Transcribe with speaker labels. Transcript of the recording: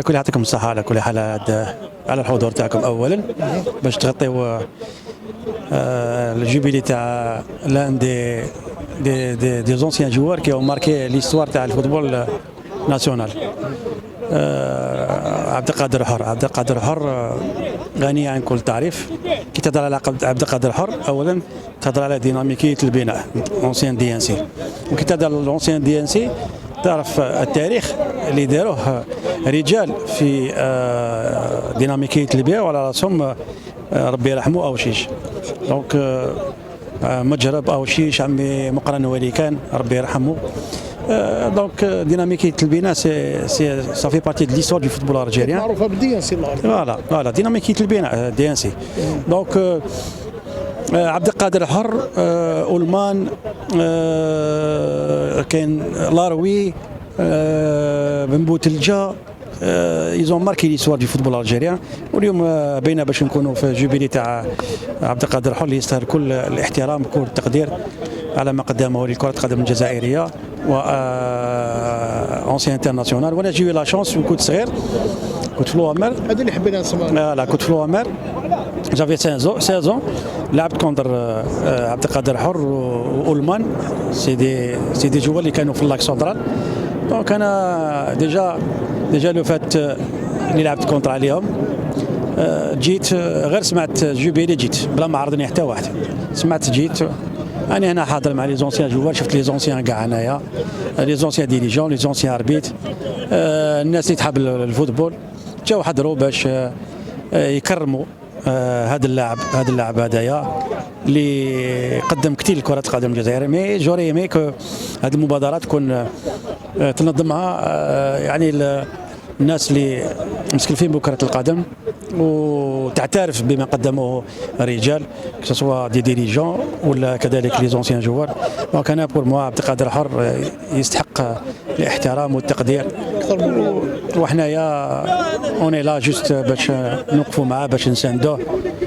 Speaker 1: كل يعطيكم الصحة على كل حال على الحضور تاعكم أولا باش تغطيو الجوبيلي تاع لان دي زونسيان جوار كي ont marqué l'histoire تاع الفوتبول ناسيونال. عبد القادر حر غني عن كل تعريف. كي تهضر على عبد القادر حر اولا تهضر على ديناميكيه البناء اونسيان دي ان سي، وكي تهضر على الاونسيان دي ان سي تعرف التاريخ اللي داروه رجال في ديناميكيه البيع وعلى راسهم ربي يرحمه اوشيش. دونك مجرب اوشيش عمي مقرن ولي كان ربي يرحمه. دونك ديناميكيه البناء سي صافي بارتي دو ليستوار دو فوتبول الجيريان
Speaker 2: معروفه بالدي ان سي.
Speaker 1: فوالا ديناميكيه البناء دي ان سي. دونك عبد القادر حر، اولمان، كاين لاروي، بن بوتلجا، ايزون ماركي ليستوار دو فوتبول الجيريان. واليوم بينا باش نكونوا في جوبيلي تاع عبد القادر حر اللي يستاهل كل الاحترام كل التقدير على ما قدمه لكرة القدم الجزائرية و اونسيان انترناسيونال. وانا جيوي لا شونس كنت صغير، كنت في لوامر.
Speaker 2: هذا اللي حبينا نسمعوا.
Speaker 1: لا كنت في لوامر، جافي 16 لعبت كونتر عبد القادر حر واولمان، سي دي جوار اللي كانوا في اللاك سنترال. دونك انا ديجا لو فات اللي لعبت كونتر عليهم جيت غير سمعت جوبيلي، جيت بلا ما عرضني حتى واحد، سمعت جيت أنا هنا حاضر مع لي زونسيان جوار، شفت لي زونسيان كاع هنايا، لي زونسيان ديريجون، لي زونسيان اربيت، الناس اللي تحب الفوتبول جاو حضروا باش يكرموا هذا اللاعب هذايا اللي قدم كثير لكرة القدم الجزائرية. مي جوري مي كو هذه المبادرات تكون تنظمها يعني الناس اللي مسكلفين بكرة القدم وتعترف بما قدموه الرجال كسوا دي ديريجون ولا كذلك لي زونسيان جوار. دونك انا بور موا عبد القادر حر يستحق الاحترام والتقدير، وحنايا اوني لا جوست باش نوقفوا معاه باش نساندوه.